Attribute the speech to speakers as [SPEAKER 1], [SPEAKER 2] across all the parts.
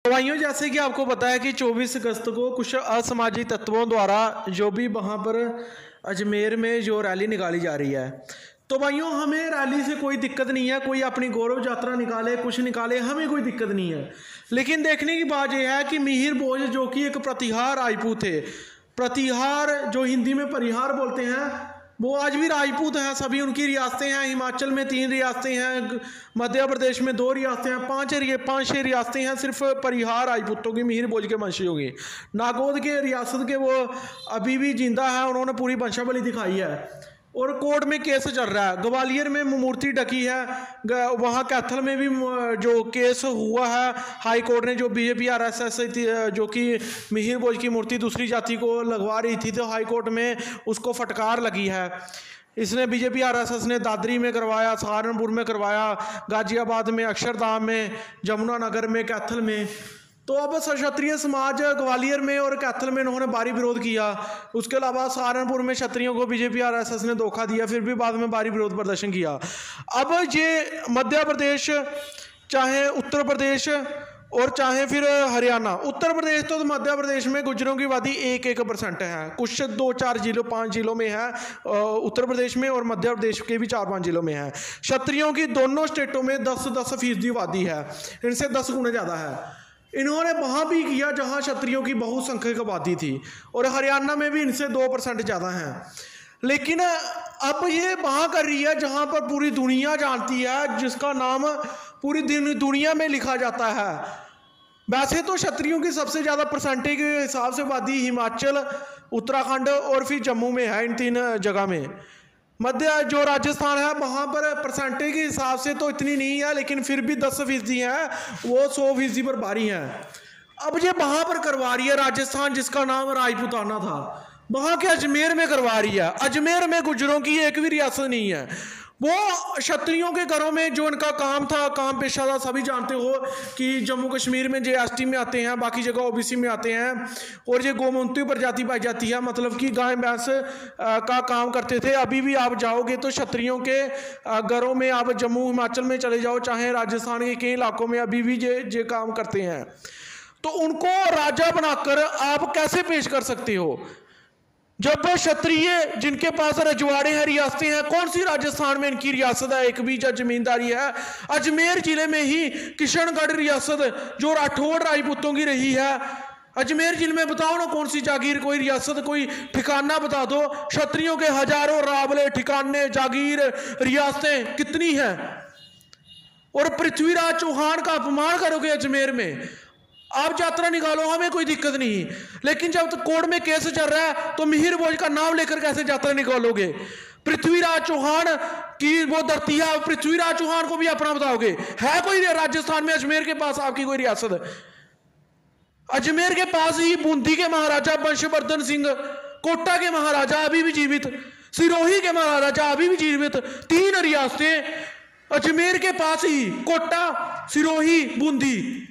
[SPEAKER 1] तो भाइयों, जैसे कि आपको पता है कि 24 अगस्त को कुछ असामाजिक तत्वों द्वारा जो भी वहाँ पर अजमेर में जो रैली निकाली जा रही है, तो भाइयों हमें रैली से कोई दिक्कत नहीं है। कोई अपनी गौरव यात्रा निकाले, कुछ निकाले, हमें कोई दिक्कत नहीं है। लेकिन देखने की बात यह है कि मिहिर भोज जो कि एक प्रतिहार राजपूत थे, प्रतिहार जो हिंदी में परिहार बोलते हैं, वो आज भी राजपूत हैं। सभी उनकी रियासतें हैं। हिमाचल में 3 रियासतें हैं, मध्य प्रदेश में 2 रियासतें हैं, 5-6 रियासतें हैं सिर्फ परिहार राजपूतों की, मिहिर भोज के वंशजों की। नागौद के रियासत के वो अभी भी जिंदा है, उन्होंने पूरी वंशावली दिखाई है। और कोर्ट में केस चल रहा है। ग्वालियर में मूर्ति ढकी है, वहाँ कैथल में भी जो केस हुआ है, हाई कोर्ट ने जो बीजेपी आरएसएस जो कि मिहिर भोज की मूर्ति दूसरी जाति को लगवा रही थी, तो हाई कोर्ट में उसको फटकार लगी है। इसने बीजेपी आरएसएस ने दादरी में करवाया, सहारनपुर में करवाया, गाजियाबाद में, अक्षरधाम में, जमुनानगर में, कैथल में। तो अब क्षत्रिय समाज ग्वालियर में और कैथल में इन्होंने भारी विरोध किया। उसके अलावा सहारनपुर में क्षत्रियों को बीजेपी आरएसएस ने धोखा दिया, फिर भी बाद में भारी विरोध प्रदर्शन किया। अब ये मध्य प्रदेश, चाहे उत्तर प्रदेश और चाहे फिर हरियाणा, उत्तर प्रदेश तो मध्य प्रदेश में गुर्जरों की आबादी 1% है, कुछ 2-4 जिलों 5 जिलों में है उत्तर प्रदेश में, और मध्य प्रदेश के भी 4-5 जिलों में है। क्षत्रियों की दोनों स्टेटों में 10% आबादी है, इनसे 10 गुना ज़्यादा है। इन्होंने वहाँ भी किया जहाँ क्षत्रियों की बहुसंख्यक आबादी थी, और हरियाणा में भी इनसे 2% ज़्यादा हैं। लेकिन अब ये वहाँ कर रही है जहाँ पर पूरी दुनिया जानती है, जिसका नाम पूरी दुनिया में लिखा जाता है। वैसे तो क्षत्रियों की सबसे ज़्यादा परसेंटेज के हिसाब से आबादी हिमाचल, उत्तराखंड और फिर जम्मू में है, इन 3 जगह में। मध्य जो राजस्थान है वहाँ पर परसेंटेज के हिसाब से तो इतनी नहीं है, लेकिन फिर भी 10% है, वो 100% पर भारी है। अब ये वहाँ पर करवा रही है राजस्थान, जिसका नाम राजपूताना था, वहाँ के अजमेर में करवा रही है। अजमेर में गुर्जरों की एक भी रियासत नहीं है। वो क्षत्रियों के घरों में जो उनका काम था, काम पेशा था, सभी जानते हो कि जम्मू कश्मीर में जीएसटी में आते हैं, बाकी जगह ओबीसी में आते हैं, और ये गोमंतु प्रजाति पाई जाती है, मतलब कि गाय भैंस का काम करते थे। अभी भी आप जाओगे तो क्षत्रियों के घरों में, आप जम्मू हिमाचल में चले जाओ, चाहे राजस्थान के कई इलाकों में अभी भी ये काम करते हैं। तो उनको राजा बनाकर आप कैसे पेश कर सकते हो? जब क्षत्रिय जिनके पास रजवाड़े हैं, रियासतें हैं, कौन सी राजस्थान में इनकी रियासत है, एक भी जमींदारी है? अजमेर जिले में ही किशनगढ़ रियासत जो राठौड़ राजपूतों की रही है, अजमेर जिले में बताओ ना कौन सी जागीर, कोई रियासत, कोई ठिकाना बता दो। क्षत्रियों के हजारों रावले, ठिकाने, जागीर, रियासतें कितनी हैं? और पृथ्वीराज चौहान का अपमान करोगे अजमेर में? आप यात्रा निकालो, हमें कोई दिक्कत नहीं, लेकिन जब तक कोर्ट में केस चल रहा है तो मिहिर भोज का नाम लेकर कैसे यात्रा निकालोगे? पृथ्वीराज चौहान की वो धरती है, पृथ्वीराज चौहान को भी अपना बताओगे? है कोई राजस्थान में अजमेर के पास आपकी कोई रियासत? अजमेर के पास ही बूंदी के महाराजा वंशवर्धन सिंह, कोटा के महाराजा अभी भी जीवित, सिरोही के महाराजा अभी भी जीवित, 3 रियासतें अजमेर के पास ही, कोटा, सिरोही, बूंदी,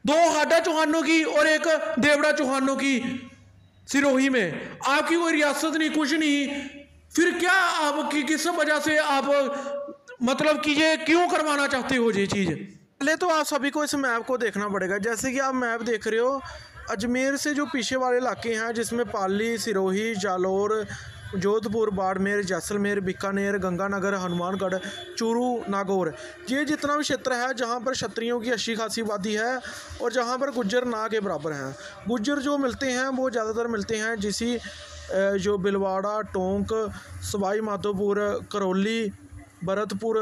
[SPEAKER 1] 2 हाडा चौहानों की और 1 देवड़ा चौहानों की सिरोही में। आपकी कोई रियासत नहीं, कुछ नहीं। फिर क्या आपकी किस वजह से आप मतलब कि ये क्यों करवाना चाहते हो ये चीज़? पहले तो आप सभी को इस मैप को देखना पड़ेगा। जैसे कि आप मैप देख रहे हो, अजमेर से जो पीछे वाले इलाके हैं, जिसमें पाली, सिरोही, जालोर, जोधपुर, बाड़मेर, जैसलमेर, बीकानेर, गंगानगर, हनुमानगढ़, चूरू, नागौर, ये जितना भी क्षेत्र है जहाँ पर क्षत्रियों की अच्छी खासी आबादी है और जहाँ पर गुज्जर ना के बराबर हैं। गुज्जर जो मिलते हैं वो ज़्यादातर मिलते हैं जिसी जो बिलवाड़ा, टोंक, सवाई माधोपुर, करौली, भरतपुर,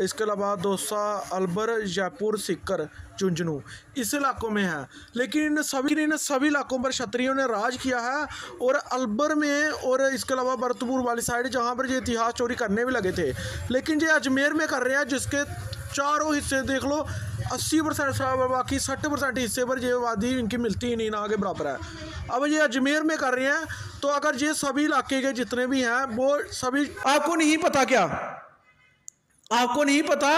[SPEAKER 1] इसके अलावा दौसा, अलवर, जयपुर, सीकर, झुंझुनू, इस इलाकों में है। लेकिन इन सभी इलाकों पर क्षत्रियों ने राज किया है। और अलवर में और इसके अलावा भरतपुर वाली साइड जहाँ पर ये इतिहास चोरी करने भी लगे थे, लेकिन ये अजमेर में कर रहे हैं, जिसके चारों हिस्से देख लो, 80% बाकी 60% हिस्से पर ये आबादी इनकी मिलती ही नहीं, ना के बराबर है। अब ये अजमेर में कर रहे हैं, तो अगर ये सभी इलाके के जितने भी हैं वो सभी, आपको नहीं पता क्या? आपको नहीं पता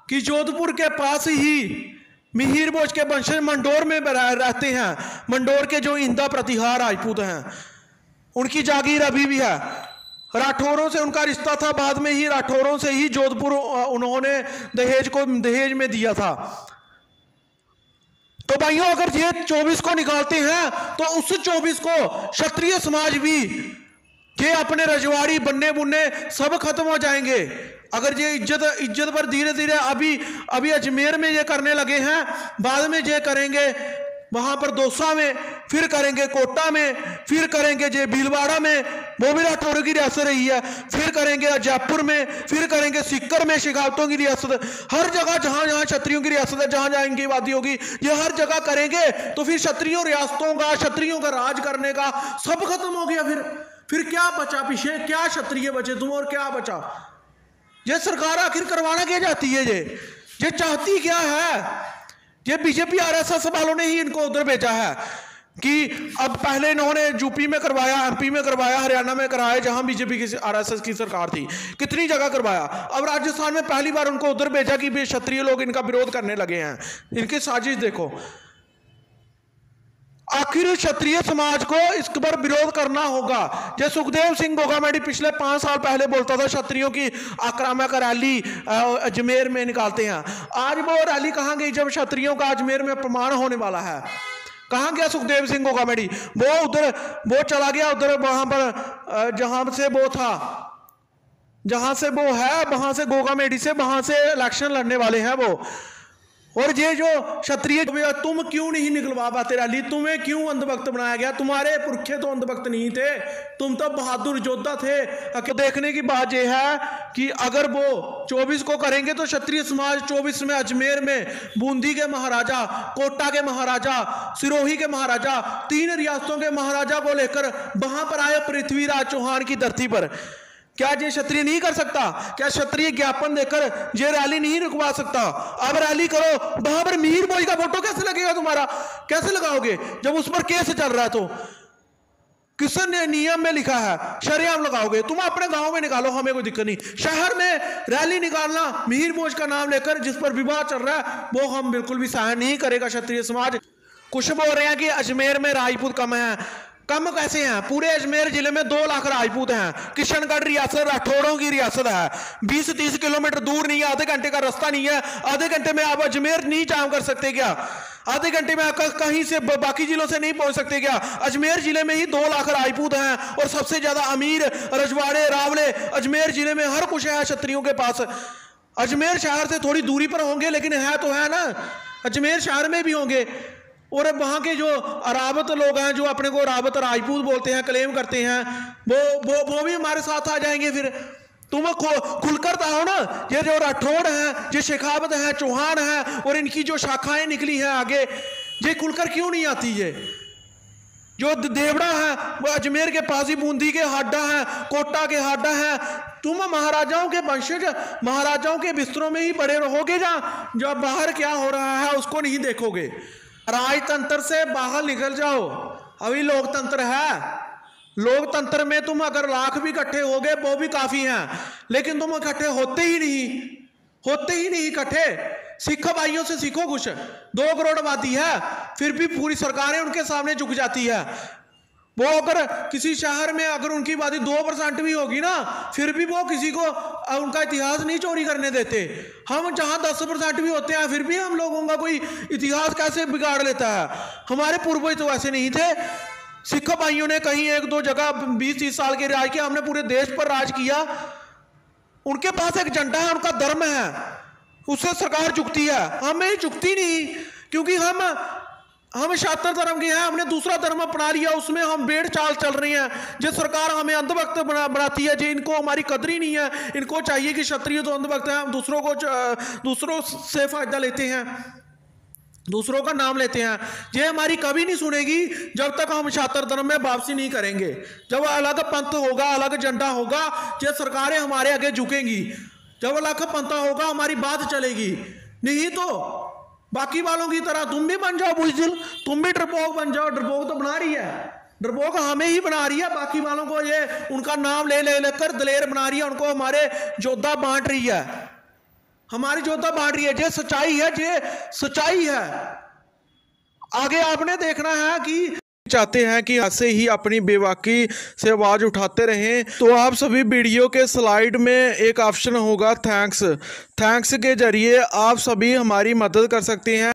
[SPEAKER 1] कि जोधपुर के पास ही मिहिर भोज के वंशज मंडोर में रहते हैं। मंडोर के जो इंदा प्रतिहार राजपूत हैं, उनकी जागीर अभी भी है। राठौरों से उनका रिश्ता था, बाद में ही राठौरों से ही जोधपुर उन्होंने दहेज में दिया था। तो भाइयों अगर ये 24 को निकालते हैं तो उस 24 को क्षत्रिय समाज भी ये अपने रजवाड़ी बनने बुनने सब खत्म हो जाएंगे। अगर ये इज्जत पर धीरे धीरे अभी अजमेर में ये करने लगे हैं, बाद में ये करेंगे वहां पर दौसा में, फिर करेंगे कोटा में, फिर करेंगे ये भीलवाड़ा में, वो भी राठौरों की रियासत रही है, फिर करेंगे जयपुर में, फिर करेंगे सीकर में शेखावतों की रियासत। हर जगह जहां जहां क्षत्रियों की रियासत है, जहां जहां इनकी आबादी होगी, ये हर जगह करेंगे। तो फिर क्षत्रियों रियासतों का, क्षत्रियों का राज करने का सब खत्म हो गया। फिर क्या बचा पीछे? क्या क्षत्रिय बचे तुम और क्या बचा? ये सरकार आखिर करवाना क्या चाहती है? ये चाहती क्या है? ये बीजेपी आरएसएस वालों ने ही इनको उधर भेजा है कि अब पहले इन्होंने यूपी में करवाया, एमपी में करवाया, हरियाणा में कराया, जहां बीजेपी की आरएसएस की सरकार थी, कितनी जगह करवाया। अब राजस्थान में पहली बार उनको उधर भेजा कि क्षत्रिय लोग इनका विरोध करने लगे हैं। इनकी साजिश देखो। आखिर क्षत्रिय समाज को इस पर विरोध करना होगा। जैसे सुखदेव सिंह गोगामेडी पिछले 5 साल पहले बोलता था क्षत्रियों की आक्रामक रैली अजमेर में निकालते हैं। आज वो रैली कहां गई जब क्षत्रियों का अजमेर में अपमान होने वाला है? कहां गया सुखदेव सिंह गोगामेडी? वो चला गया उधर, वहां पर जहां से वो था, जहां से वो है, वहां से गोगामेडी से वहां से इलेक्शन लड़ने वाले हैं वो। और ये जो क्षत्रिय, तुम क्यों नहीं निकलवा पाते रैली? तुम्हें क्यों अंधभक्त बनाया गया? तुम्हारे पुरखे तो अंधभक्त नहीं थे, तुम तो बहादुर योद्धा थे। देखने की बात यह है कि अगर वो 24 को करेंगे तो क्षत्रिय समाज 24 में अजमेर में बूंदी के महाराजा, कोटा के महाराजा, सिरोही के महाराजा, 3 रियासतों के महाराजा को लेकर वहां पर आए पृथ्वीराज चौहान की धरती पर। क्या ये क्षत्रिय नहीं कर सकता? क्या क्षत्रिय ज्ञापन देकर ये रैली नहीं रुकवा सकता? अब रैली करो, वहां पर मिहिर भोज का फोटो कैसे लगेगा तुम्हारा? कैसे लगाओगे जब उस पर केस चल रहा है? तो किसने नियम में लिखा है शरेआम लगाओगे? तुम अपने गांव में निकालो, हमें कोई दिक्कत नहीं। शहर में रैली निकालना मिहिर भोज का नाम लेकर जिस पर विवाद चल रहा है, वो हम बिल्कुल भी सहन नहीं करेगा क्षत्रिय समाज। कुछ बोल रहे हैं कि अजमेर में राजपूत कम है। कम कैसे हैं? पूरे अजमेर जिले में 2 लाख राजपूत हैं। किशनगढ़ रियासत राठौरों की रियासत है। 20-30 किलोमीटर दूर नहीं है, आधे घंटे का रास्ता नहीं है। आधे घंटे में आप अजमेर नहीं जाम कर सकते क्या? आधे घंटे में आप कहीं से बाकी जिलों से नहीं पहुंच सकते क्या? अजमेर जिले में ही 2 लाख राजपूत हैं और सबसे ज्यादा अमीर रजवाड़े रावले अजमेर जिले में हर कुछ है क्षत्रियों के पास। अजमेर शहर से थोड़ी दूरी पर होंगे, लेकिन है तो है ना, अजमेर शहर में भी होंगे। और वहाँ के जो अरावत लोग हैं, जो अपने को अरावत राजपूत बोलते हैं, क्लेम करते हैं, वो भी हमारे साथ आ जाएंगे। फिर तुम खुलकर बताओ ना, ये जो राठौड़ हैं, ये शेखावत हैं, चौहान हैं, और इनकी जो शाखाएं निकली हैं आगे, ये खुलकर क्यों नहीं आती? ये जो देवड़ा है वो अजमेर के पास ही बूंदी के हाडा हैं, कोटा के हाडा हैं। तुम महाराजाओं के वंशज, महाराजाओं के बिस्तरों में ही पड़े रहोगे, जब बाहर क्या हो रहा है उसको नहीं देखोगे। राजतंत्र से बाहर निकल जाओ, अभी लोकतंत्र है। लोकतंत्र में तुम अगर लाख भी इकट्ठे हो गए वो भी काफी हैं, लेकिन तुम इकट्ठे होते ही नहीं इकट्ठे। सिख भाइयों से सीखो कुछ। 2 करोड़ आबादी है, फिर भी पूरी सरकारें उनके सामने झुक जाती है। वो अगर किसी शहर में अगर उनकी आबादी 2% भी होगी ना, फिर भी वो किसी को उनका इतिहास नहीं चोरी करने देते। हम जहां 10% भी होते हैं, फिर भी हम लोगों का कोई इतिहास कैसे बिगाड़ लेता है? हमारे पूर्वज तो ऐसे नहीं थे। सिख भाइयों ने कहीं 1-2 जगह 20-30 साल के राज किया, हमने पूरे देश पर राज किया। उनके पास एक झंडा है, उनका धर्म है, उससे सरकार झुकती है। हमें झुकती नहीं, क्योंकि हम शास्त्र धर्म के हैं, हमने दूसरा धर्म अपना लिया, उसमें हम बेड़ चाल चल रही हैं। जो सरकार हमें अंधभक्त बनाती है, जो इनको हमारी कदर ही नहीं है। इनको चाहिए कि क्षत्रिय तो अंधभक्त है, हम दूसरों से फायदा लेते हैं, दूसरों का नाम लेते हैं। ये हमारी कभी नहीं सुनेगी जब तक हम शास्त्र धर्म में वापसी नहीं करेंगे। जब अलग पंथ होगा, अलग झंडा होगा, ये सरकारें हमारे आगे झुकेंगी। जब अलग पंथ होगा, हमारी बात चलेगी। नहीं तो बाकी वालों की तरह तुम भी बन जाओ बुज़दिल, तुम भी डरपोक बन जाओ। डरपोक तो बना रही है, डरपोक हमें ही बना रही है। बाकी वालों को ये उनका नाम ले लेकर दलेर बना रही है, उनको हमारे योद्धा बांट रही है, हमारी योद्धा बांट रही है। ये सच्चाई है, ये सच्चाई है। आगे आपने देखना है कि चाहते हैं कि ऐसे ही अपनी बेबाकी से आवाज़ उठाते रहें, तो आप सभी वीडियो के स्लाइड में एक ऑप्शन होगा थैंक्स के जरिए आप सभी हमारी मदद कर सकते हैं।